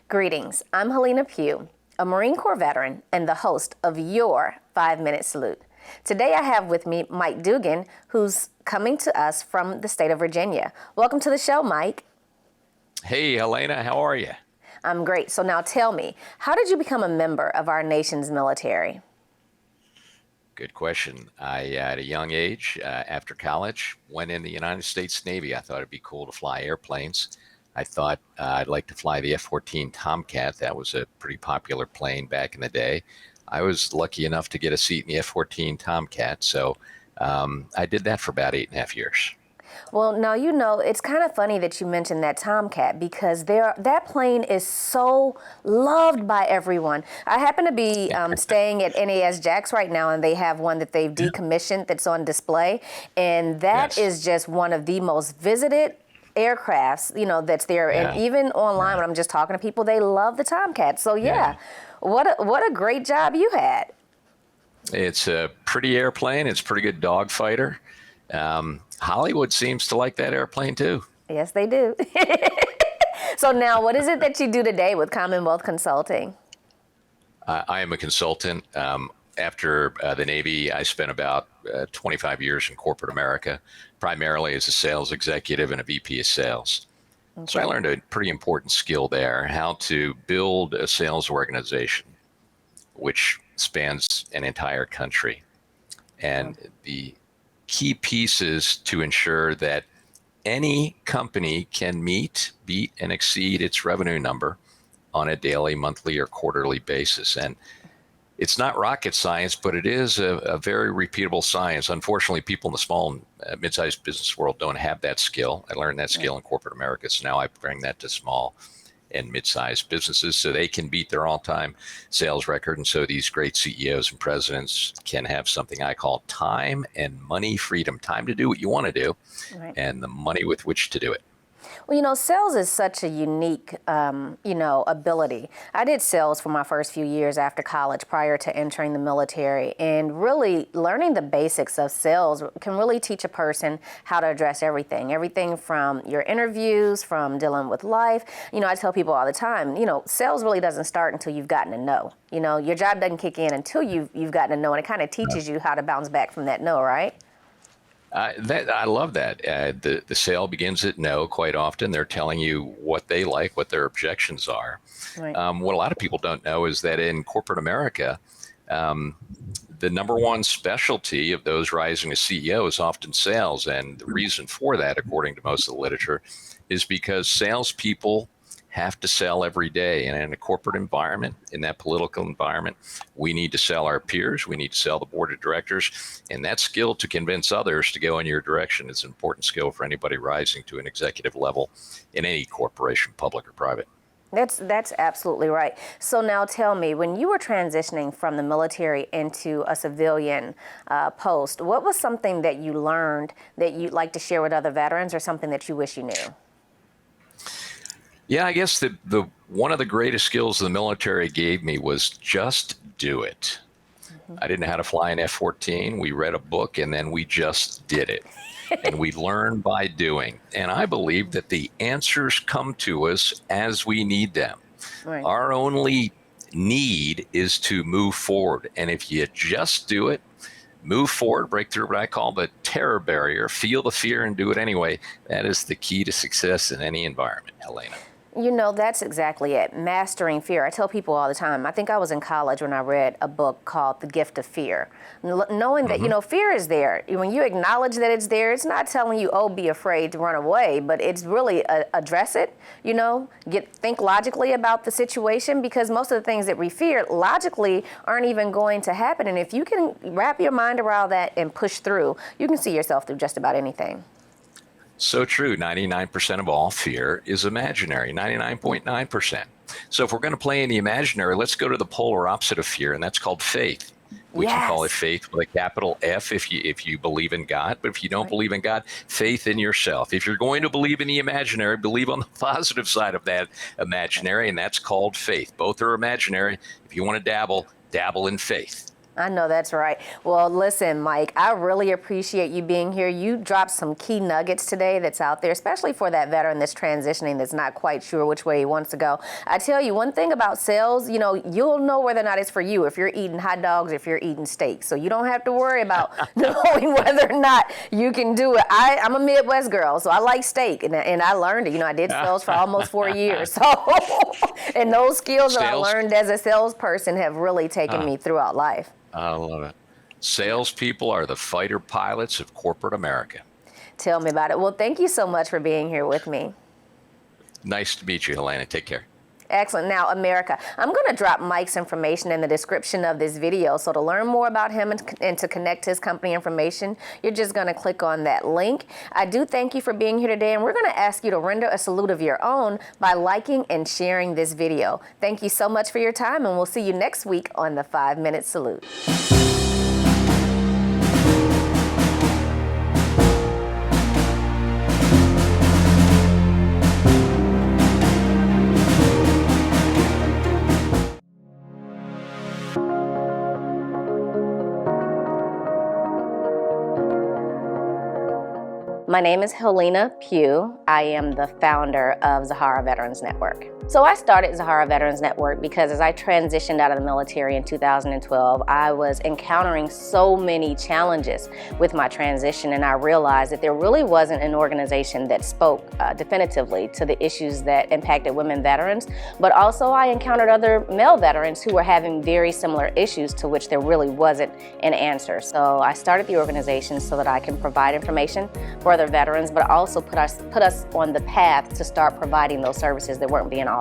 Greetings, I'm Hellena Pugh, a Marine Corps veteran and the host of your 5-Minute Salute. Today I have with me Mike Dugan, who's coming to us from the state of Virginia. Welcome to the show, Mike. Hey, Hellena, how are you? I'm great. So now tell me, how did you become a member of our nation's military? Good question. I, at a young age, after college, went in the United States Navy. I thought it'd be cool to fly airplanes. I thought I'd like to fly the F-14 Tomcat. That was a pretty popular plane back in the day. I was lucky enough to get a seat in the F-14 Tomcat, so I did that for about 8.5 years. Well, now, you know, it's kind of funny that you mentioned that Tomcat because that plane is so loved by everyone. I happen to be staying at NAS Jax right now, and they have one that they've decommissioned that's on display. And that is just one of the most visited aircrafts, you know, that's there. And even online, when I'm just talking to people, they love the Tomcat. So, what a great job you had. It's a pretty airplane. It's a pretty good dogfighter. Hollywood seems to like that airplane too. Yes, they do. So now, what is it that you do today with Commonwealth Consulting? I am a consultant. After the Navy, I spent about 25 years in corporate America, primarily as a sales executive and a VP of sales. Okay. So I learned a pretty important skill there, how to build a sales organization, which spans an entire country. And the key pieces to ensure that any company can meet, beat, and exceed its revenue number on a daily, monthly, or quarterly basis. And it's not rocket science, but it is a very repeatable science. Unfortunately, people in the small and mid-sized business world don't have that skill. I learned that skill in corporate America, so now I bring that to small and mid-sized businesses so they can beat their all-time sales record. And so these great CEOs and presidents can have something I call time and money freedom, time to do what you want to do, and the money with which to do it. Well, you know, sales is such a unique, ability. I did sales for my first few years after college prior to entering the military, and really learning the basics of sales can really teach a person how to address everything from your interviews, from dealing with life. You know, I tell people all the time, you know, sales really doesn't start until you've gotten a no. You know, your job doesn't kick in until you've gotten a no, and it kind of teaches you how to bounce back from that no, right? I love that. The sale begins at no quite often. They're telling you what they like, what their objections are. Right. What a lot of people don't know is that in corporate America, the number one specialty of those rising as CEO is often sales. And the reason for that, according to most of the literature, is because salespeople have to sell every day. And in a corporate environment, in that political environment, we need to sell our peers. We need to sell the board of directors. And that skill to convince others to go in your direction is an important skill for anybody rising to an executive level in any corporation, public or private. That's absolutely right. So now tell me, when you were transitioning from the military into a civilian post, what was something that you learned that you'd like to share with other veterans, or something that you wish you knew? Yeah, I guess the one of the greatest skills the military gave me was just do it. I didn't know how to fly an F-14. We read a book and then we just did it. And we learn by doing. And I believe that the answers come to us as we need them. Right. Our only need is to move forward. And if you just do it, move forward, break through what I call the terror barrier, feel the fear and do it anyway, that is the key to success in any environment, Hellena. You know, that's exactly it. Mastering fear. I tell people all the time, I think I was in college when I read a book called The Gift of Fear. Knowing that, you know, fear is there. When you acknowledge that it's there, it's not telling you, oh, be afraid to run away, but it's really address it, you know, think logically about the situation, because most of the things that we fear logically aren't even going to happen. And if you can wrap your mind around that and push through, you can see yourself through just about anything. So true. 99% of all fear is imaginary, 99.9%. So if we're going to play in the imaginary, let's go to the polar opposite of fear, and that's called faith. We can call it faith with a capital F if you believe in God. But if you don't believe in God, faith in yourself. If you're going to believe in the imaginary, believe on the positive side of that imaginary, and that's called faith. Both are imaginary. If you want to dabble in faith. I know that's right. Well, listen, Mike, I really appreciate you being here. You dropped some key nuggets today that's out there, especially for that veteran that's transitioning, that's not quite sure which way he wants to go. I tell you, one thing about sales, you'll know whether or not it's for you if you're eating hot dogs, if you're eating steaks. So you don't have to worry about knowing whether or not you can do it. I'm a Midwest girl, so I like steak, and I learned it. I did sales for almost 4 years. So, and those skills that I learned as a salesperson have really taken me throughout life. I love it. Salespeople are the fighter pilots of corporate America. Tell me about it. Well, thank you so much for being here with me. Nice to meet you, Hellena. Take care. Excellent. Now, America, I'm going to drop Mike's information in the description of this video. So to learn more about him and to connect his company information, you're just going to click on that link. I do thank you for being here today, and we're going to ask you to render a salute of your own by liking and sharing this video. Thank you so much for your time, and we'll see you next week on the 5-Minute Salute. My name is Hellena Pugh. I am the founder of ZaharaVets Network. So I started ZaharaVets Network because as I transitioned out of the military in 2012, I was encountering so many challenges with my transition, and I realized that there really wasn't an organization that spoke definitively to the issues that impacted women veterans, but also I encountered other male veterans who were having very similar issues to which there really wasn't an answer. So I started the organization so that I can provide information for other veterans, but also put us on the path to start providing those services that weren't being offered.